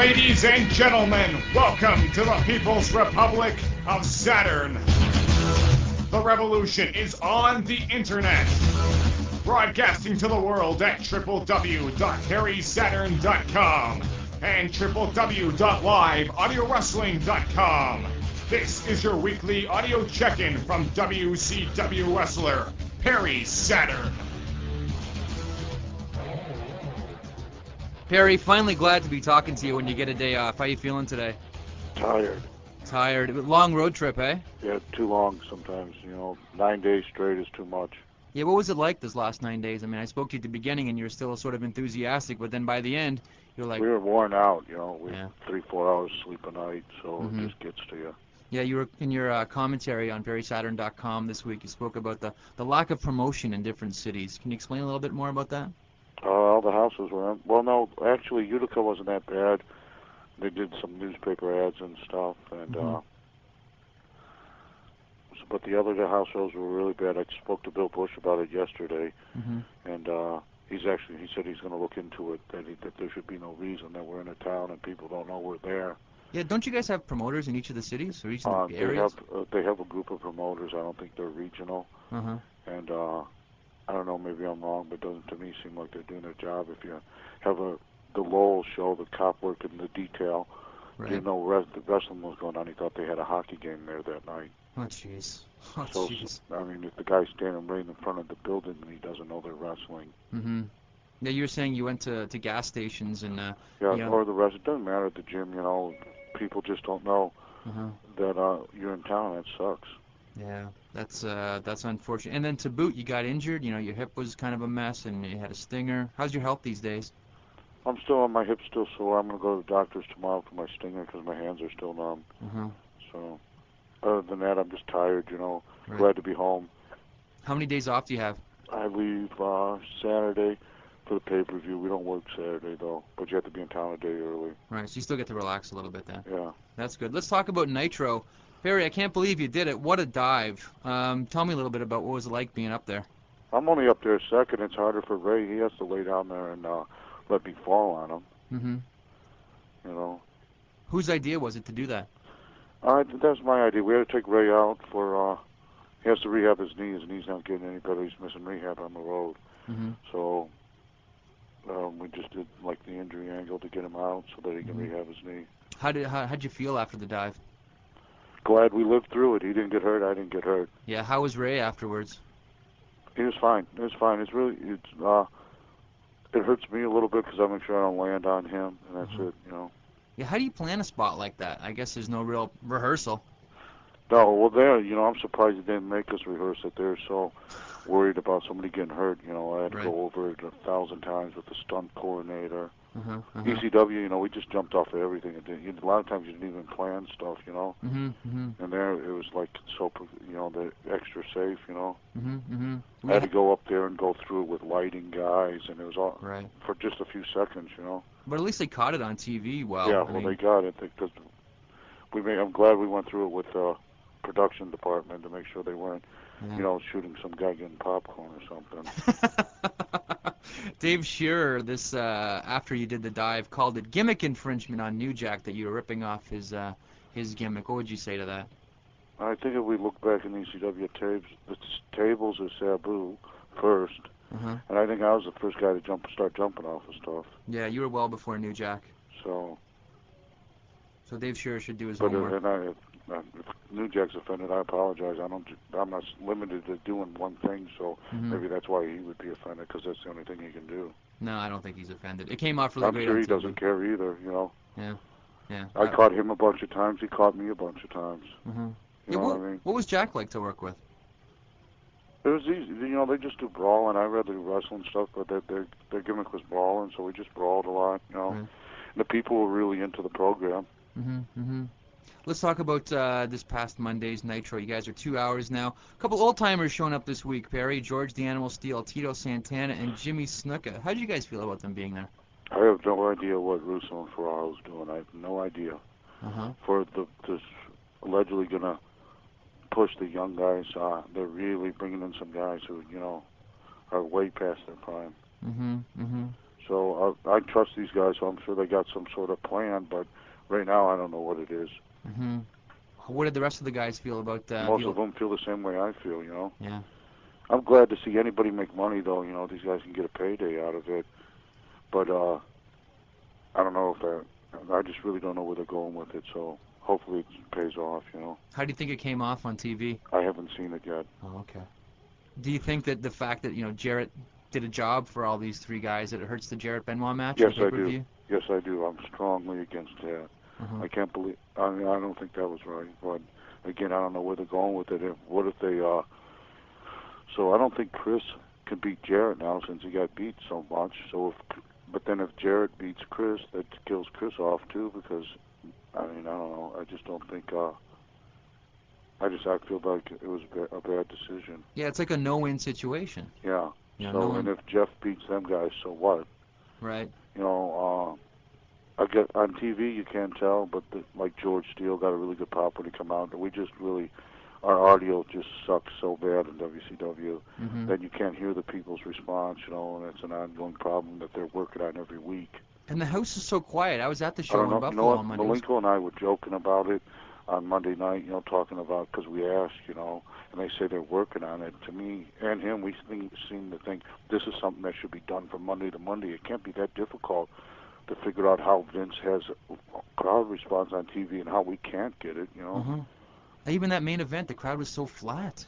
Ladies and gentlemen, welcome to the People's Republic of Saturn. The revolution is on the internet. Broadcasting to the world at www.harrysaturn.com and www.liveaudiowrestling.com. This is your weekly audio check-in from WCW wrestler Perry Saturn. Perry, finally glad to be talking to you when you get a day off. How you feeling today? Tired. Tired. Long road trip, eh? Yeah, too long sometimes. 9 days straight is too much. Yeah, what was it like this last 9 days? I mean, I spoke to you at the beginning and you were still sort of enthusiastic, but then by the end, you're like... We were worn out, We 3-4 hours sleep a night, so it just gets to you. Yeah, you were in your commentary on VerySaturn.com this week. You spoke about the lack of promotion in different cities. Can you explain a little bit more about that? All the houses were... Well, no, actually, Utica wasn't that bad. They did some newspaper ads and stuff, and but the other house shows were really bad. I spoke to Bill Bush about it yesterday, and he said he's going to look into it, that there should be no reason that we're in a town and people don't know we're there. Yeah, don't you guys have promoters in each of the cities or each of the areas? They have a group of promoters. I don't think they're regional, and I don't know, maybe I'm wrong, but it doesn't to me seem like they're doing their job. If you have the Lowell show, the cop work and the detail, didn't know the wrestling was going on. He thought they had a hockey game there that night. Oh, jeez. I mean, if the guy's standing right in front of the building and he doesn't know they're wrestling. Yeah, you were saying you went to gas stations and... or the rest. It doesn't matter at the gym, People just don't know that you're in town. That sucks. Yeah, that's unfortunate. And then to boot, you got injured. Your hip was kind of a mess, and you had a stinger. How's your health these days? My hip's still sore. I'm going to go to the doctor's tomorrow for my stinger because my hands are still numb. So, other than that, I'm just tired, Glad to be home. How many days off do you have? I leave Saturday for the pay-per-view. We don't work Saturday, though, but you have to be in town a day early. Right, so you still get to relax a little bit then. Yeah. That's good. Let's talk about Nitro. Barry, I can't believe you did it. What a dive. Tell me a little bit about what it was like being up there. I'm only up there a second. It's harder for Ray. He has to lay down there and let me fall on him. Whose idea was it to do that? That's my idea. We had to take Ray out for... he has to rehab his knee. His knee's not getting any better. He's missing rehab on the road. So we just did like the injury angle to get him out so that he can rehab his knee. How'd you feel after the dive? Glad we lived through it. He didn't get hurt. I didn't get hurt. Yeah. How was Ray afterwards? He was fine. It was fine. It hurts me a little bit because I make sure I don't land on him, and that's it. Yeah. How do you plan a spot like that? I guess there's no real rehearsal. No. Well, I'm surprised they didn't make us rehearse it. They're so worried about somebody getting hurt. I had to go over it 1,000 times with the stunt coordinator. ECW, we just jumped off of everything. A lot of times you didn't even plan stuff, And there it was like so, the extra safe, I had to go up there and go through it with lighting guys, and it was all for just a few seconds, But at least they caught it on TV well. Yeah, they got it because I'm glad we went through it with the production department to make sure they weren't, shooting some guy getting popcorn or something. Dave Shearer, after you did the dive, called it gimmick infringement on New Jack, that you were ripping off his gimmick. What would you say to that? I think if we look back in ECW tapes, the tables are Sabu first, and I think I was the first guy to start jumping off of stuff. Yeah, you were well before New Jack. So Dave Shearer should do his homework. If New Jack's offended, I apologize. I'm not limited to doing one thing, so maybe that's why he would be offended, because that's the only thing he can do. No, I don't think he's offended. It came off really great. I'm sure he doesn't care either, Yeah. I caught him a bunch of times. He caught me a bunch of times. You know what I mean? What was Jack like to work with? It was easy. They just do brawling. I rather do wrestling stuff, but their gimmick was brawling, so we just brawled a lot, And the people were really into the program. Let's talk about this past Monday's Nitro. You guys are 2 hours now. A couple old-timers showing up this week, Perry. George the Animal Steel, Tito Santana, and Jimmy Snuka. How did you guys feel about them being there? I have no idea what Russo and Ferraro's doing. I have no idea. For this allegedly going to push the young guys, they're really bringing in some guys who, are way past their prime. So I trust these guys, so I'm sure they got some sort of plan, but right now I don't know what it is. Mm-hmm. What did the rest of the guys feel about that? Most of them feel the same way I feel, you know. Yeah. I'm glad to see anybody make money, though. You know, these guys can get a payday out of it. But I don't know if that. I just really don't know where they're going with it. So hopefully it pays off. You know. How do you think it came off on TV? I haven't seen it yet. Oh, okay. Do you think that the fact that Jarrett did a job for all these three guys that it hurts the Jarrett Benoit match? Yes, on I do. Yes, I do. I'm strongly against that. I can't believe. I mean, I don't think that was right. But again, I don't know where they're going with it. What if they? So I don't think Chris can beat Jarrett now since he got beat so much. So but then if Jarrett beats Chris, that kills Chris off too. Because I mean, I don't know. I just don't think. I feel like it was a bad decision. Yeah, it's like a no-win situation. Yeah. So and if Jeff beats them guys, so what? Right. You know, I get on TV you can't tell, but like George Steele got a really good pop when he come out, and we just really. Our audio just sucks so bad in WCW that you can't hear the people's response, you know, and it's an ongoing problem that they're working on every week. And the house is so quiet. I was at the show in Buffalo you know what? on Monday. Malenko and I were joking about it on Monday night, you know, talking about, because we asked, you know, and they say they're working on it. To me and him, we seem to think this is something that should be done from Monday to Monday. It can't be that difficult to figure out how Vince has a crowd response on TV and how we can't get it, you know. Even that main event, the crowd was so flat,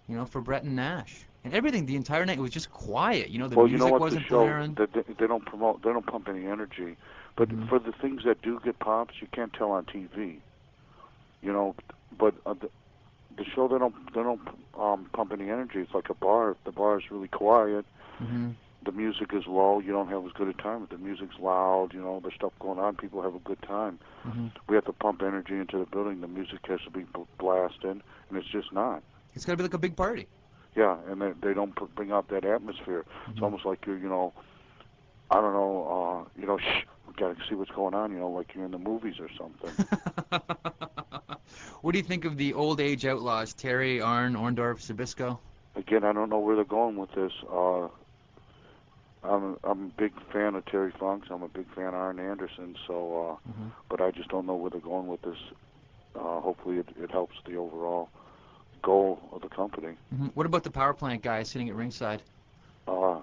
you know, for Brett and Nash. And everything, the entire night, it was just quiet. You know, the music wasn't blaring. They don't promote, they don't pump any energy. But for the things that do get pops, you can't tell on TV. You know, but the show, they don't pump any energy. It's like a bar. If the bar is really quiet, the music is low, you don't have as good a time. If the music's loud, you know, there's stuff going on, people have a good time. We have to pump energy into the building. The music has to be blasting, and it's just not. It's got to be like a big party. Yeah, and they don't bring out that atmosphere. It's almost like you're, you know, I don't know, you know, shh, we got to see what's going on, you know, like you're in the movies or something. What do you think of the old age outlaws, Terry, Arn, Orndorff, Zbyszko? Again, I don't know where they're going with this. I'm a big fan of Terry Funks. I'm a big fan of Arn Anderson. So, but I just don't know where they're going with this. Hopefully, it helps the overall goal of the company. What about the power plant guys sitting at ringside? They're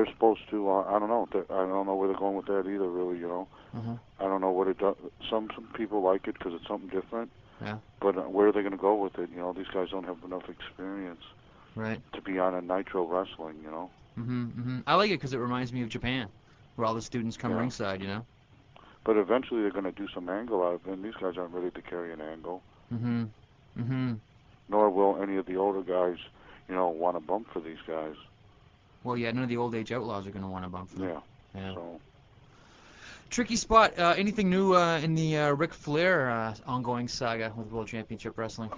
supposed to. I don't know. I don't know where they're going with that either. Really, you know. I don't know what it does. Some people like it because it's something different. Yeah. But where are they going to go with it? You know, these guys don't have enough experience. Right. To be on a Nitro wrestling, you know. I like it because it reminds me of Japan, where all the students come ringside, you know. But eventually they're going to do some angle out of it, and these guys aren't ready to carry an angle. Nor will any of the older guys, you know, want to bump for these guys. Well, yeah, none of the old age outlaws are going to want to bump for them. Yeah. So. Tricky spot. Anything new in the Ric Flair ongoing saga with World Championship Wrestling?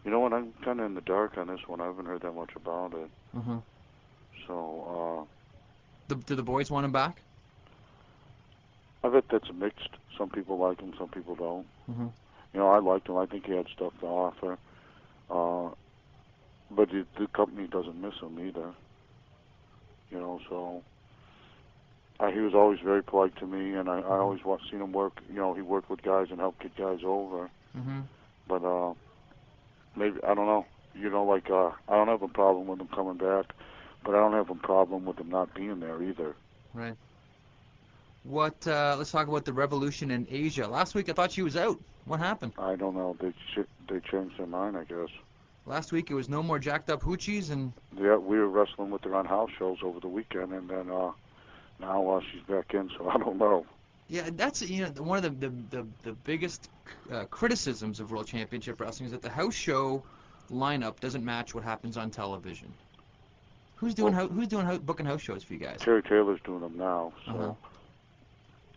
You know what? I'm kind of in the dark on this one. I haven't heard that much about it. So, do the boys want him back? I bet that's mixed. Some people like him, some people don't. You know, I liked him. I think he had stuff to offer. But the company doesn't miss him either. You know, so he was always very polite to me, and I always seen him work. You know, he worked with guys and helped get guys over. But maybe, I don't know. You know, like, I don't have a problem with him coming back, but I don't have a problem with him not being there either. Right. Let's talk about the Revolution in Asia. Last week I thought she was out. What happened? I don't know. They changed their mind, I guess. Last week it was no more jacked up hoochies and... Yeah, we were wrestling with her on house shows over the weekend, and then now she's back in, so I don't know. Yeah, that's, you know, one of the biggest criticisms of World Championship Wrestling is that the house show lineup doesn't match what happens on television. Who's doing booking house shows for you guys? Terry Taylor's doing them now, so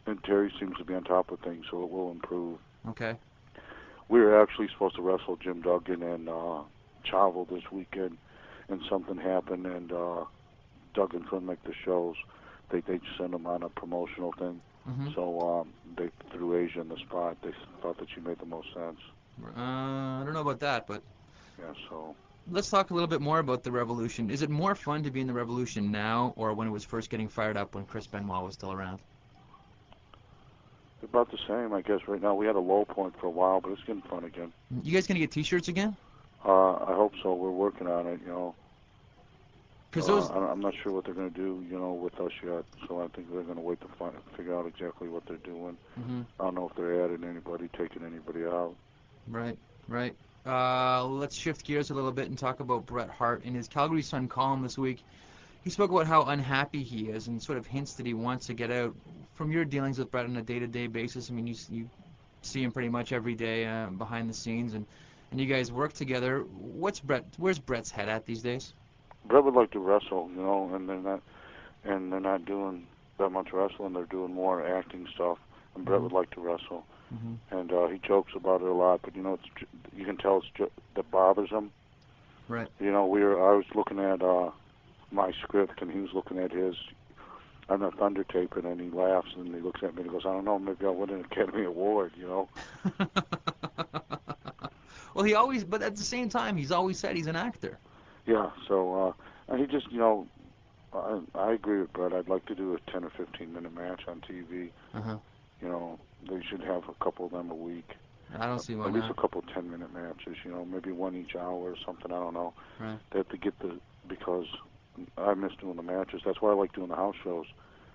and Terry seems to be on top of things, so it will improve. Okay. We were actually supposed to wrestle Jim Duggan and Chavo this weekend, and something happened, and Duggan couldn't make the shows. They sent him on a promotional thing. So they threw Asia in the spot. They thought that she made the most sense. I don't know about that, but... Yeah, so... let's talk a little bit more about the Revolution. Is it more fun to be in the Revolution now, or when it was first getting fired up when Chris Benoit was still around? About the same, I guess. Right now, we had a low point for a while, but it's getting fun again. You guys gonna get T-shirts again? I hope so. We're working on it, you know. Because I'm not sure what they're going to do, you know, with us yet. So I think they're going to wait to figure out exactly what they're doing. I don't know if they're adding anybody, taking anybody out. Right, right. Let's shift gears a little bit and talk about Bret Hart. In his Calgary Sun column this week, he spoke about how unhappy he is and sort of hints that he wants to get out. From your dealings with Bret on a day-to-day basis, I mean, you see him pretty much every day behind the scenes, and you guys work together. Where's Bret's head at these days? Bret would like to wrestle, you know, and they're not doing that much wrestling. They're doing more acting stuff, and Bret would like to wrestle. And he jokes about it a lot, but you know, you can tell that bothers him. Right. You know, I was looking at my script, and he was looking at his on the Thunder tape, and he laughs, and he looks at me and he goes, "I don't know, maybe I'll win an Academy Award," you know. Well, but at the same time, he's always said he's an actor. Yeah, so and he just, you know, I agree with Bret. I'd like to do a 10 or 15-minute match on TV. You know, they should have a couple of them a week. I don't see why At not. least a couple of 10-minute matches, you know, maybe one each hour or something. I don't know. Right. They have to get because I miss doing the matches. That's why I like doing the house shows.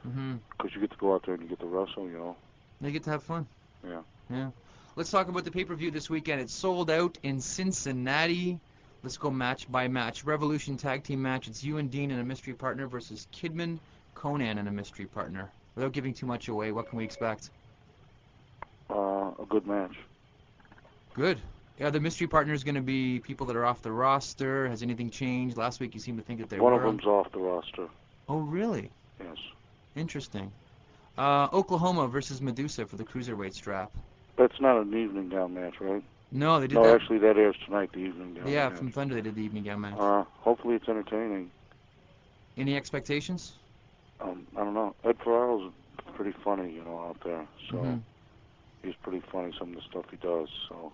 Because you get to go out there and you get to wrestle, you know. You get to have fun. Yeah. Yeah. Let's talk about the pay-per-view this weekend. It's sold out in Cincinnati. Let's go match by match. Revolution tag team match. It's you and Dean and a mystery partner versus Kidman, Conan, and a mystery partner. Without giving too much away, what can we expect? A good match. Good. Yeah, the mystery partner is going to be people that are off the roster. Has anything changed? Last week you seemed to think that they were. One of them's off the roster. Oh, really? Yes. Interesting. Oklahoma versus Medusa for the cruiserweight strap. That's not an evening gown match, right? No, they did that. No, actually, that airs tonight, the evening gown Yeah, match. from Thunder they did the evening gown match. Hopefully it's entertaining. Any expectations? I don't know. Ed Ferraro's pretty funny, you know, out there. So he's pretty funny, some of the stuff he does. So.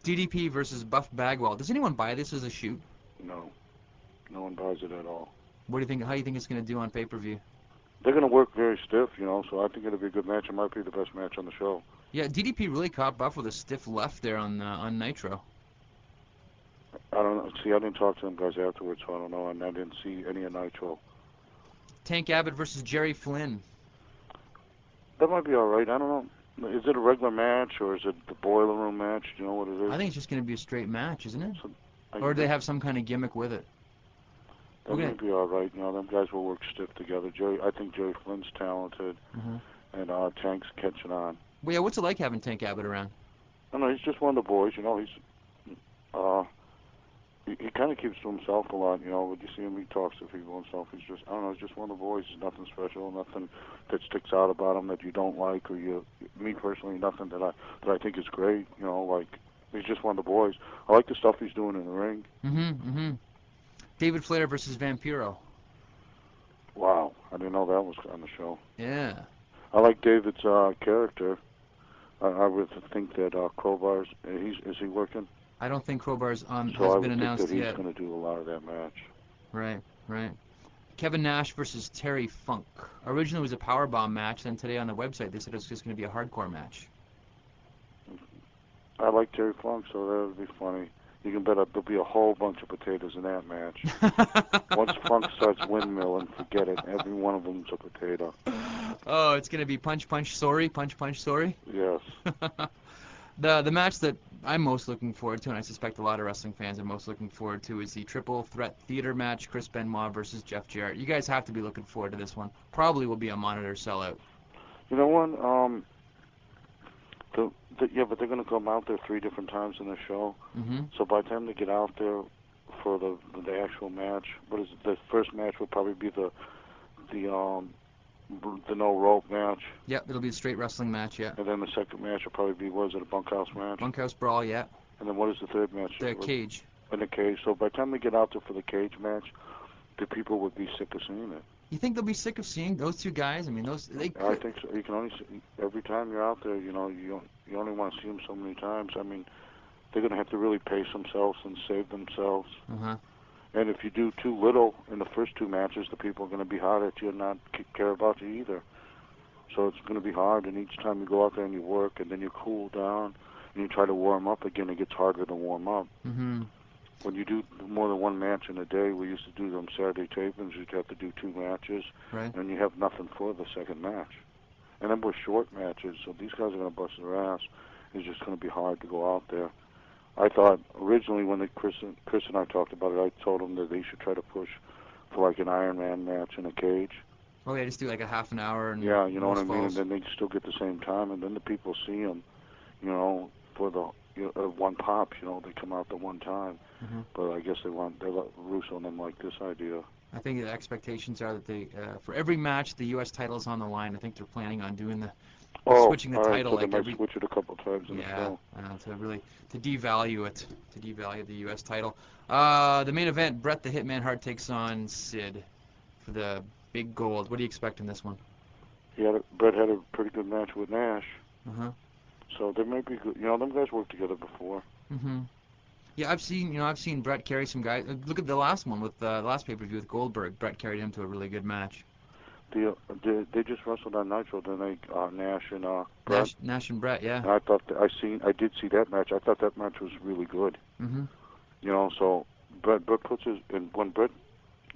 DDP versus Buff Bagwell. Does anyone buy this as a shoot? No. No one buys it at all. What do you think? How do you think it's going to do on pay-per-view? They're going to work very stiff, you know, so I think it'll be a good match. It might be the best match on the show. Yeah, DDP really caught Buff with a stiff left there on Nitro. I don't know. See, I didn't talk to them guys afterwards, so I don't know, and I didn't see any of Nitro. Tank Abbott versus Jerry Flynn. That might be all right. I don't know. Is it a regular match, or is it the boiler room match? Do you know what it is? I think it's just going to be a straight match, isn't it? Or do they have some kind of gimmick with it? That might be all right. You know, them guys will work stiff together. I think Jerry Flynn's talented, and Tank's catching on. Well, yeah, what's it like having Tank Abbott around? I don't know, he's just one of the boys. You know, he kind of keeps to himself a lot. You know, when you see him, he talks to people and stuff. He's just, I don't know, he's just one of the boys. He's nothing special, nothing that sticks out about him that you don't like, or me personally, nothing that I think is great. You know, like he's just one of the boys. I like the stuff he's doing in the ring. David Flair versus Vampiro. Wow, I didn't know that was on the show. Yeah. I like David's character. I would think that Crowbar's, is he working? I don't think Crowbar's has been announced yet. So I would think that he's going to do a lot of that match. Right. Kevin Nash versus Terry Funk. Originally it was a powerbomb match, then today on the website they said it was just going to be a hardcore match. I like Terry Funk, so that would be funny. You can bet there'll be a whole bunch of potatoes in that match. Once Funk starts windmilling, forget it. Every one of them's a potato. Oh, it's going to be punch, sorry, punch, sorry? Yes. The match that I'm most looking forward to, and I suspect a lot of wrestling fans are most looking forward to, is the Triple Threat Theater match, Chris Benoit versus Jeff Jarrett. You guys have to be looking forward to this one. Probably will be a monitor sellout. You know what? Yeah, but they're going to come out there 3 different times in the show. So by the time they get out there for the actual match, the first match will probably be the no rope match. Yep, it'll be a straight wrestling match, yeah. And then the second match will probably be, what is it, a bunkhouse match? Bunkhouse brawl, yeah. And then what is the third match? The cage. In the cage. So by the time they get out there for the cage match, the people would be sick of seeing it. You think they'll be sick of seeing those two guys? I mean, I think so. You can only see, every time you're out there, you know, you only want to see them so many times. I mean, they're going to have to really pace themselves and save themselves. Uh-huh. And if you do too little in the first 2 matches, the people are going to be hard at you and not care about you either. So it's going to be hard, and each time you go out there and you work, and then you cool down, and you try to warm up again, it gets harder to warm up. Mm-hmm. When you do more than 1 match in a day, we used to do them Saturday tapings, you'd have to do 2 matches, right, and you have nothing for the second match. And then we're short matches, so these guys are going to bust their ass. It's just going to be hard to go out there. I thought originally when Chris and I talked about it, I told them that they should try to push for like an Iron Man match in a cage. Oh, yeah, just do like a half an hour. And yeah, you know what I mean? Falls. And then they still get the same time, and then the people see them, you know, for the one pop, you know, they come out the one time. Mm-hmm. But I guess Russo and them like this idea. I think the expectations are that they, for every match, the U.S. title is on the line. I think they're planning on doing switching the title, so like they might switch it a couple times in the show. To devalue it, to devalue the U.S. title. The main event, Bret the Hitman Hart takes on Sid for the big gold. What do you expect in this one? Bret had a pretty good match with Nash. Uh-huh. So they may be good. You know, them guys worked together before. Mm-hmm. Yeah, I've seen Bret carry some guys. Look at the last one with the last pay-per-view with Goldberg. Bret carried him to a really good match. They just wrestled on Nitro, didn't they? Nash and Bret. Nash and Bret, yeah. And I thought I did see that match. I thought that match was really good. Mm-hmm. You know, so Bret puts when Bret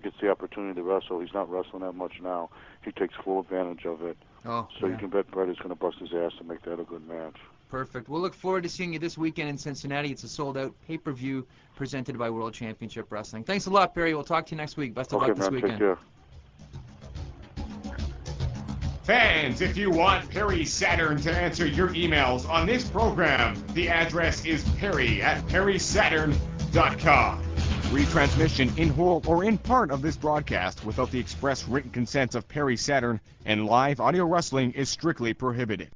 gets the opportunity to wrestle, he's not wrestling that much now. He takes full advantage of it. Oh, so you can bet Bret is going to bust his ass to make that a good match. Perfect. We'll look forward to seeing you this weekend in Cincinnati. It's a sold-out pay-per-view presented by World Championship Wrestling. Thanks a lot, Perry. We'll talk to you next week. Best of luck this weekend. Take care. Fans, if you want Perry Saturn to answer your emails on this program, the address is perry@perrysaturn.com. Retransmission in whole or in part of this broadcast without the express written consent of Perry Saturn and live audio wrestling is strictly prohibited.